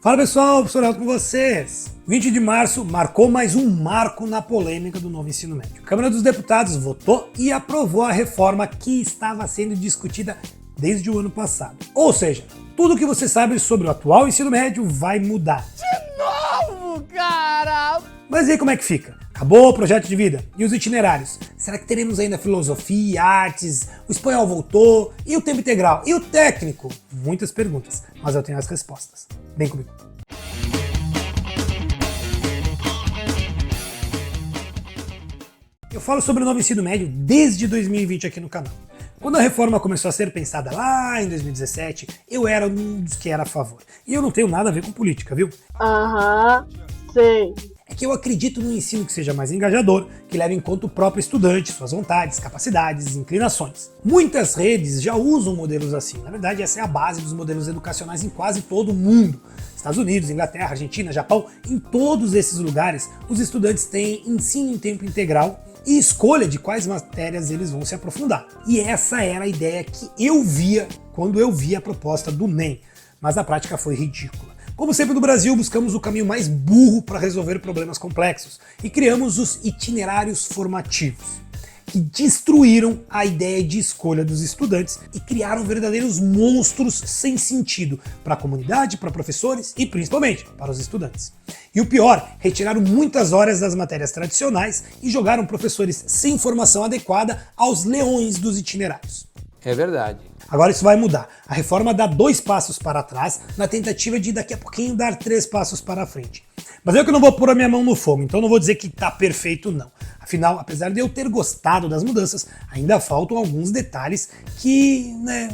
Fala pessoal, professor Elton com vocês. 20 de março marcou mais um marco na polêmica do novo ensino médio. A Câmara dos Deputados votou e aprovou a reforma que estava sendo discutida desde o ano passado. Ou seja, tudo que você sabe sobre o atual ensino médio vai mudar. De novo, cara! Mas e aí como é que fica? Acabou o projeto de vida? E os itinerários? Será que teremos ainda filosofia, artes? O espanhol voltou? E o tempo integral? E o técnico? Muitas perguntas, mas eu tenho as respostas. Vem comigo. Eu falo sobre o novo ensino médio desde 2020 aqui no canal. Quando a reforma começou a ser pensada lá em 2017, eu era um dos que era a favor. E eu não tenho nada a ver com política, viu? Sei. É que eu acredito num ensino que seja mais engajador, que leve em conta o próprio estudante, suas vontades, capacidades, inclinações. Muitas redes já usam modelos assim. Na verdade, essa é a base dos modelos educacionais em quase todo o mundo. Estados Unidos, Inglaterra, Argentina, Japão, em todos esses lugares, os estudantes têm ensino em tempo integral e escolha de quais matérias eles vão se aprofundar. E essa era a ideia que eu via quando eu vi a proposta do NEM, mas na prática foi ridícula. Como sempre no Brasil, buscamos o caminho mais burro para resolver problemas complexos e criamos os itinerários formativos, que destruíram a ideia de escolha dos estudantes e criaram verdadeiros monstros sem sentido para a comunidade, para professores e principalmente para os estudantes. E o pior, retiraram muitas horas das matérias tradicionais e jogaram professores sem formação adequada aos leões dos itinerários. É verdade. Agora isso vai mudar. A reforma dá 2 passos para trás na tentativa de daqui a pouquinho dar 3 passos para frente. Mas eu que não vou pôr a minha mão no fogo, então não vou dizer que tá perfeito não. Afinal, apesar de eu ter gostado das mudanças, ainda faltam alguns detalhes que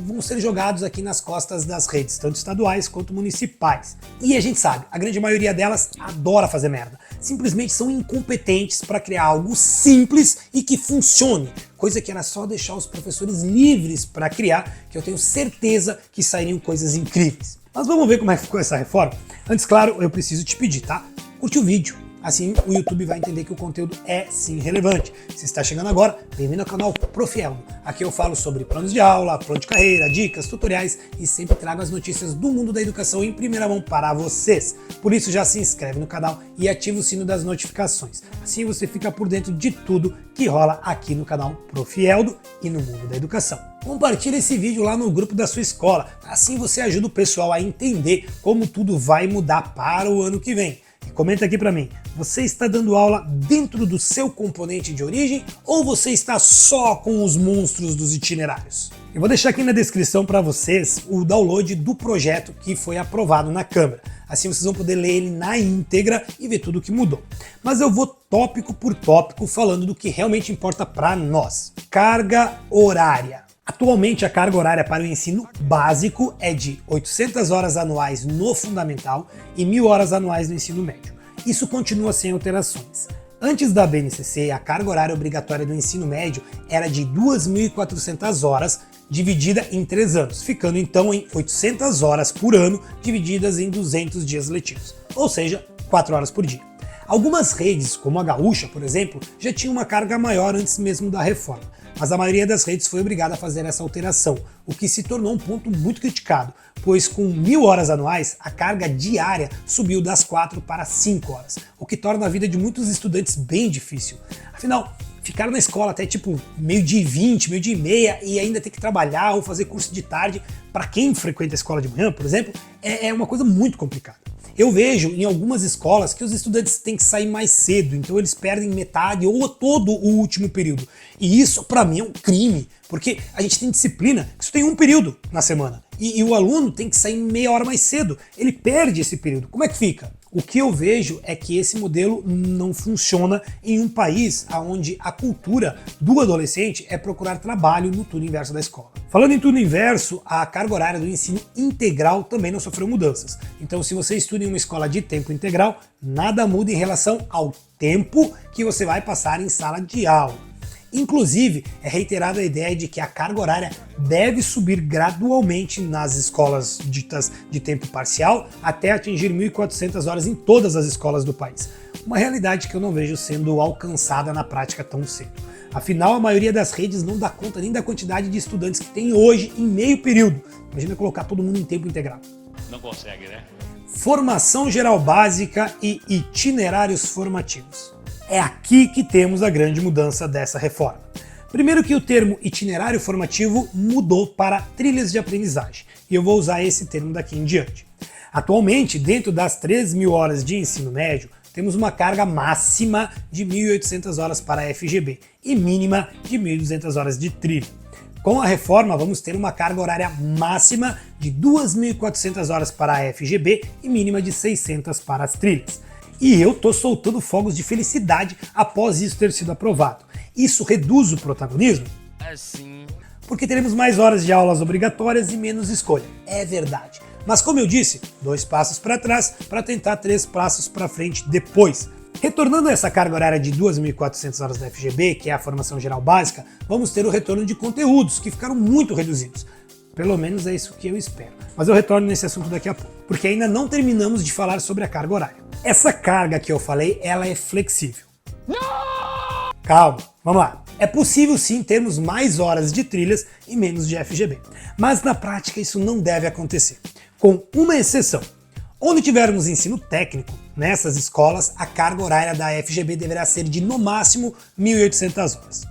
vão ser jogados aqui nas costas das redes, tanto estaduais quanto municipais. E a gente sabe, a grande maioria delas adora fazer merda. Simplesmente são incompetentes para criar algo simples e que funcione. Coisa que era só deixar os professores livres para criar, que eu tenho certeza que sairiam coisas incríveis. Mas vamos ver como é que ficou essa reforma? Antes, claro, eu preciso te pedir, tá? Curte o vídeo. Assim o YouTube vai entender que o conteúdo é sim relevante. Se está chegando agora, bem-vindo ao canal Prof. Elton. Aqui eu falo sobre planos de aula, plano de carreira, dicas, tutoriais e sempre trago as notícias do mundo da educação em primeira mão para vocês. Por isso já se inscreve no canal e ativa o sino das notificações. Assim você fica por dentro de tudo que rola aqui no canal Prof. Elton e no mundo da educação. Compartilhe esse vídeo lá no grupo da sua escola. Assim você ajuda o pessoal a entender como tudo vai mudar para o ano que vem. E comenta aqui pra mim, você está dando aula dentro do seu componente de origem ou você está só com os monstros dos itinerários? Eu vou deixar aqui na descrição para vocês o download do projeto que foi aprovado na Câmara. Assim vocês vão poder ler ele na íntegra e ver tudo o que mudou. Mas eu vou tópico por tópico falando do que realmente importa para nós. Carga horária. Atualmente, a carga horária para o ensino básico é de 800 horas anuais no fundamental e 1.000 horas anuais no ensino médio. Isso continua sem alterações. Antes da BNCC, a carga horária obrigatória do ensino médio era de 2.400 horas dividida em 3 anos, ficando então em 800 horas por ano divididas em 200 dias letivos, ou seja, 4 horas por dia. Algumas redes, como a Gaúcha, por exemplo, já tinham uma carga maior antes mesmo da reforma, mas a maioria das redes foi obrigada a fazer essa alteração, o que se tornou um ponto muito criticado, pois com 1.000 horas anuais, a carga diária subiu das 4 para 5 horas, o que torna a vida de muitos estudantes bem difícil. Afinal, ficar na escola até tipo 12h20, 12h30 e ainda ter que trabalhar ou fazer curso de tarde, para quem frequenta a escola de manhã, por exemplo, é uma coisa muito complicada. Eu vejo em algumas escolas que os estudantes têm que sair mais cedo, então eles perdem metade ou todo o último período. E isso, para mim, é um crime, porque a gente tem disciplina que só tem um período na semana. E o aluno tem que sair meia hora mais cedo, ele perde esse período. Como é que fica? O que eu vejo é que esse modelo não funciona em um país onde a cultura do adolescente é procurar trabalho no turno inverso da escola. Falando em turno inverso, a carga horária do ensino integral também não sofreu mudanças. Então, se você estuda em uma escola de tempo integral, nada muda em relação ao tempo que você vai passar em sala de aula. Inclusive, é reiterada a ideia de que a carga horária deve subir gradualmente nas escolas ditas de tempo parcial até atingir 1.400 horas em todas as escolas do país. Uma realidade que eu não vejo sendo alcançada na prática tão cedo. Afinal, a maioria das redes não dá conta nem da quantidade de estudantes que tem hoje em meio período. Imagina colocar todo mundo em tempo integral. Não consegue, né? Formação geral básica e itinerários formativos. É aqui que temos a grande mudança dessa reforma. Primeiro que o termo itinerário formativo mudou para trilhas de aprendizagem, e eu vou usar esse termo daqui em diante. Atualmente, dentro das 3.000 horas de ensino médio, temos uma carga máxima de 1.800 horas para a FGB e mínima de 1.200 horas de trilha. Com a reforma, vamos ter uma carga horária máxima de 2.400 horas para a FGB e mínima de 600 para as trilhas. E eu tô soltando fogos de felicidade após isso ter sido aprovado. Isso reduz o protagonismo? Sim. Porque teremos mais horas de aulas obrigatórias e menos escolha. É verdade. Mas como eu disse, 2 passos para trás para tentar 3 passos para frente depois. Retornando a essa carga horária de 2.400 horas da FGB, que é a formação geral básica, vamos ter o retorno de conteúdos, que ficaram muito reduzidos. Pelo menos é isso que eu espero. Mas eu retorno nesse assunto daqui a pouco, porque ainda não terminamos de falar sobre a carga horária. Essa carga que eu falei, ela é flexível. Calma, vamos lá. É possível sim termos mais horas de trilhas e menos de FGB, mas na prática isso não deve acontecer, com uma exceção. Onde tivermos ensino técnico, nessas escolas, a carga horária da FGB deverá ser de no máximo 1.800 horas.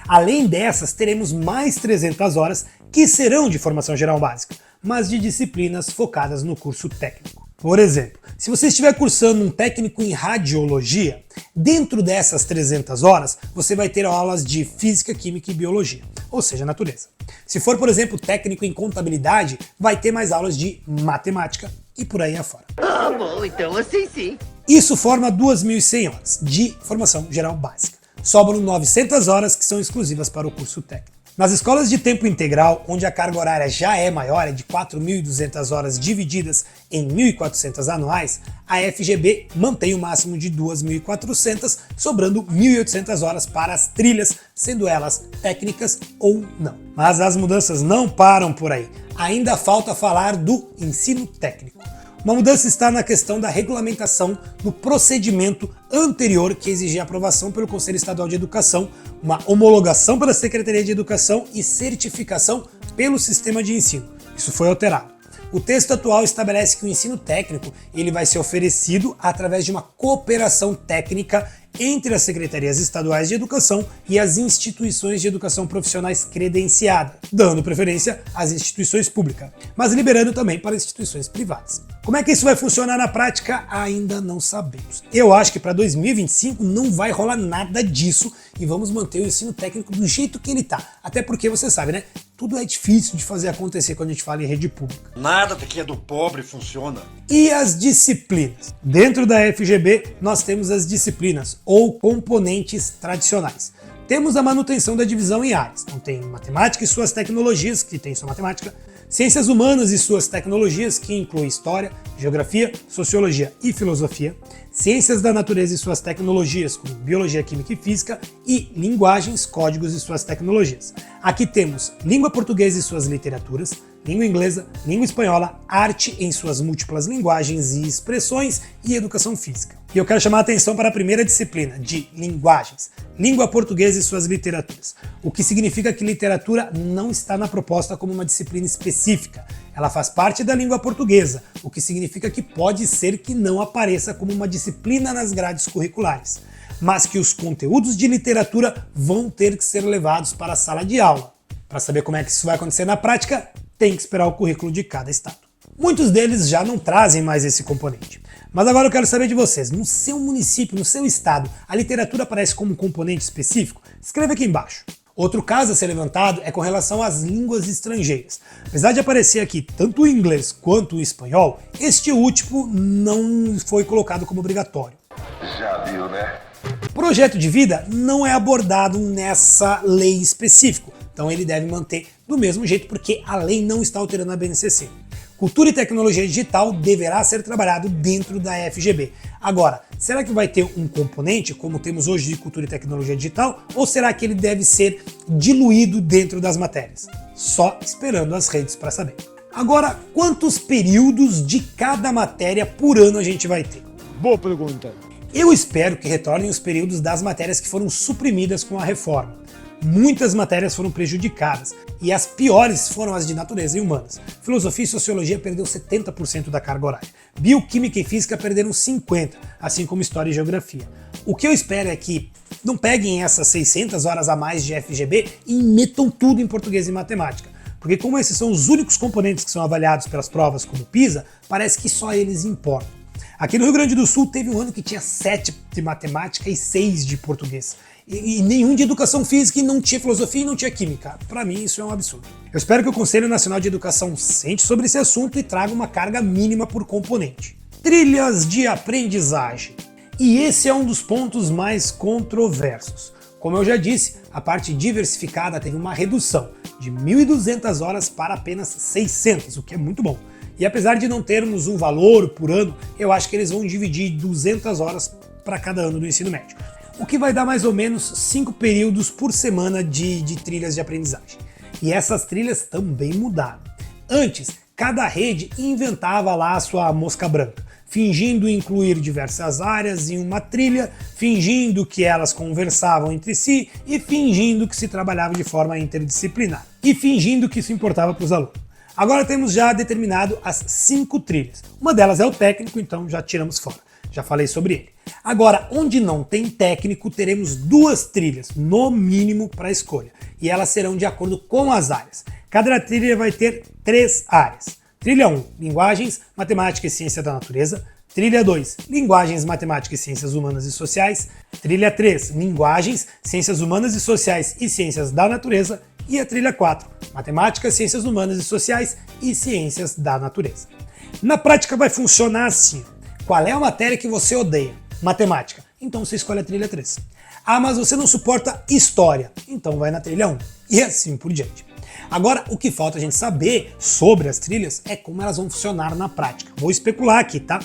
Além dessas, teremos mais 300 horas que serão de formação geral básica, mas de disciplinas focadas no curso técnico. Por exemplo, se você estiver cursando um técnico em radiologia, dentro dessas 300 horas, você vai ter aulas de física, química e biologia, ou seja, natureza. Se for, por exemplo, técnico em contabilidade, vai ter mais aulas de matemática e por aí afora. Ah, bom, então assim sim. Isso forma 2.100 horas de formação geral básica. Sobram 900 horas que são exclusivas para o curso técnico. Nas escolas de tempo integral, onde a carga horária já é maior, é de 4.200 horas divididas em 1.400 anuais, a FGB mantém o máximo de 2.400, sobrando 1.800 horas para as trilhas, sendo elas técnicas ou não. Mas as mudanças não param por aí. Ainda falta falar do ensino técnico. Uma mudança está na questão da regulamentação do procedimento anterior que exigia aprovação pelo Conselho Estadual de Educação, uma homologação pela Secretaria de Educação e certificação pelo sistema de ensino. Isso foi alterado. O texto atual estabelece que o ensino técnico ele vai ser oferecido através de uma cooperação técnica entre as secretarias estaduais de educação e as instituições de educação profissionais credenciadas, dando preferência às instituições públicas, mas liberando também para instituições privadas. Como é que isso vai funcionar na prática? Ainda não sabemos. Eu acho que para 2025 não vai rolar nada disso e vamos manter o ensino técnico do jeito que ele está. Até porque você sabe, né? Tudo é difícil de fazer acontecer quando a gente fala em rede pública. Nada que é do pobre funciona. E as disciplinas? Dentro da FGB, nós temos as disciplinas, ou componentes tradicionais. Temos a manutenção da divisão em áreas. Então tem matemática e suas tecnologias, que tem sua matemática, ciências humanas e suas tecnologias, que inclui história, geografia, sociologia e filosofia, ciências da natureza e suas tecnologias, como biologia, química e física, e linguagens, códigos e suas tecnologias. Aqui temos língua portuguesa e suas literaturas, língua inglesa, língua espanhola, arte em suas múltiplas linguagens e expressões e educação física. E eu quero chamar a atenção para a primeira disciplina, de linguagens, língua portuguesa e suas literaturas, o que significa que literatura não está na proposta como uma disciplina específica. Ela faz parte da língua portuguesa, o que significa que pode ser que não apareça como uma disciplina nas grades curriculares, mas que os conteúdos de literatura vão ter que ser levados para a sala de aula. Para saber como é que isso vai acontecer na prática, tem que esperar o currículo de cada estado. Muitos deles já não trazem mais esse componente. Mas agora eu quero saber de vocês, no seu município, no seu estado, a literatura aparece como um componente específico? Escreve aqui embaixo. Outro caso a ser levantado é com relação às línguas estrangeiras. Apesar de aparecer aqui tanto o inglês quanto o espanhol, este último não foi colocado como obrigatório. Já viu, né? Projeto de vida não é abordado nessa lei específica, então ele deve manter do mesmo jeito porque a lei não está alterando a BNCC. Cultura e tecnologia digital deverá ser trabalhado dentro da FGB. Agora, será que vai ter um componente, como temos hoje de cultura e tecnologia digital, ou será que ele deve ser diluído dentro das matérias? Só esperando as redes para saber. Agora, quantos períodos de cada matéria por ano a gente vai ter? Boa pergunta. Eu espero que retornem os períodos das matérias que foram suprimidas com a reforma. muitas matérias foram prejudicadas, e as piores foram as de natureza e humanas. Filosofia e sociologia perdeu 70% da carga horária. Bioquímica e física perderam 50%, assim como história e geografia. O que eu espero é que não peguem essas 600 horas a mais de FGB e metam tudo em português e matemática. Porque como esses são os únicos componentes que são avaliados pelas provas como PISA, parece que só eles importam. Aqui no Rio Grande do Sul teve um ano que tinha 7 de matemática e 6 de português. E nenhum de educação física, e não tinha filosofia e não tinha química. Para mim isso é um absurdo. Eu espero que o Conselho Nacional de Educação sente sobre esse assunto e traga uma carga mínima por componente. Trilhas de aprendizagem. E esse é um dos pontos mais controversos. Como eu já disse, a parte diversificada teve uma redução de 1.200 horas para apenas 600, o que é muito bom. E apesar de não termos um valor por ano, eu acho que eles vão dividir 200 horas para cada ano do ensino médio. O que vai dar mais ou menos 5 períodos por semana de trilhas de aprendizagem. E essas trilhas também mudaram. Antes, cada rede inventava lá a sua mosca branca, fingindo incluir diversas áreas em uma trilha, fingindo que elas conversavam entre si e fingindo que se trabalhava de forma interdisciplinar. E fingindo que isso importava para os alunos. Agora temos já determinado as 5 trilhas. Uma delas é o técnico, então já tiramos fora. Já falei sobre ele. Agora, onde não tem técnico, teremos 2 trilhas, no mínimo, para escolha. E elas serão de acordo com as áreas. Cada trilha vai ter 3 áreas. Trilha 1, Linguagens, Matemática e Ciência da Natureza. Trilha 2, Linguagens, Matemática e Ciências Humanas e Sociais. Trilha 3, Linguagens, Ciências Humanas e Sociais e Ciências da Natureza. E a trilha 4, Matemática, Ciências Humanas e Sociais e Ciências da Natureza. Na prática vai funcionar assim. Qual é a matéria que você odeia? Matemática. Então você escolhe a trilha 3. Ah, mas você não suporta história. Então vai na trilha 1. E assim por diante. Agora, o que falta a gente saber sobre as trilhas é como elas vão funcionar na prática. Vou especular aqui, tá?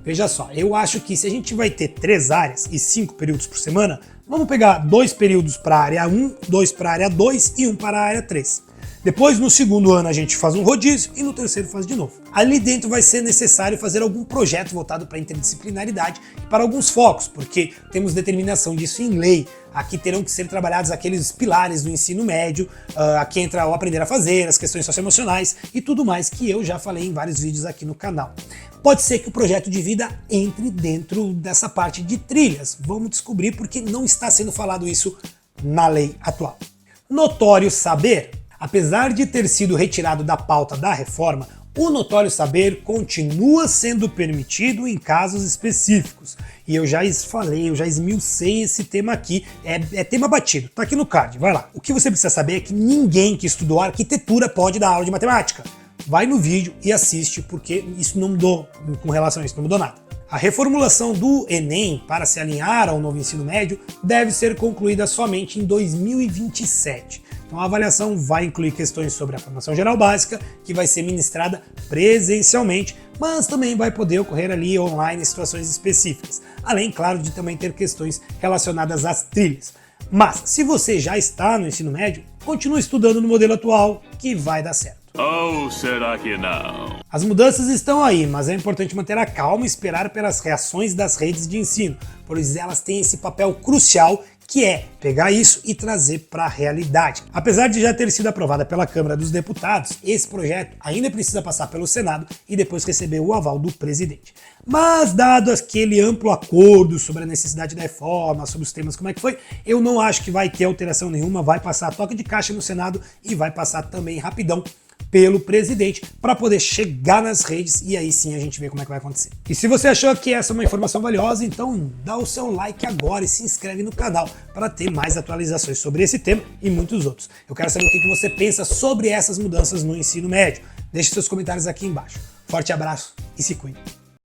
Veja só, eu acho que se a gente vai ter 3 áreas e 5 períodos por semana, vamos pegar 2 períodos para a área 1, 2 para a área 2 e 1 para a área 3. Depois, no segundo ano, a gente faz um rodízio e no terceiro faz de novo. Ali dentro vai ser necessário fazer algum projeto voltado para a interdisciplinaridade e para alguns focos, porque temos determinação disso em lei. Aqui terão que ser trabalhados aqueles pilares do ensino médio, aqui entra o aprender a fazer, as questões socioemocionais e tudo mais que eu já falei em vários vídeos aqui no canal. Pode ser que o projeto de vida entre dentro dessa parte de trilhas. Vamos descobrir porque não está sendo falado isso na lei atual. Notório saber. Apesar de ter sido retirado da pauta da reforma, o notório saber continua sendo permitido em casos específicos. E eu já falei, eu já esmiucei esse tema aqui, é tema batido, tá aqui no card, vai lá. O que você precisa saber é que ninguém que estudou arquitetura pode dar aula de matemática. Vai no vídeo e assiste, porque isso não mudou, com relação a isso, não mudou nada. A reformulação do Enem para se alinhar ao novo ensino médio deve ser concluída somente em 2027. Então a avaliação vai incluir questões sobre a formação geral básica, que vai ser ministrada presencialmente, mas também vai poder ocorrer ali online em situações específicas. Além, claro, de também ter questões relacionadas às trilhas. Mas, se você já está no ensino médio, continue estudando no modelo atual, que vai dar certo. Ou será que não? As mudanças estão aí, mas é importante manter a calma e esperar pelas reações das redes de ensino, pois elas têm esse papel crucial que é pegar isso e trazer para a realidade. Apesar de já ter sido aprovada pela Câmara dos Deputados, esse projeto ainda precisa passar pelo Senado e depois receber o aval do presidente. Mas, dado aquele amplo acordo sobre a necessidade da reforma, sobre os temas como é que foi, eu não acho que vai ter alteração nenhuma, vai passar a toque de caixa no Senado e vai passar também rapidão pelo presidente para poder chegar nas redes e aí sim a gente vê como é que vai acontecer. E se você achou que essa é uma informação valiosa, então dá o seu like agora e se inscreve no canal para ter mais atualizações sobre esse tema e muitos outros. Eu quero saber o que você pensa sobre essas mudanças no ensino médio. Deixe seus comentários aqui embaixo. Forte abraço e se cuide.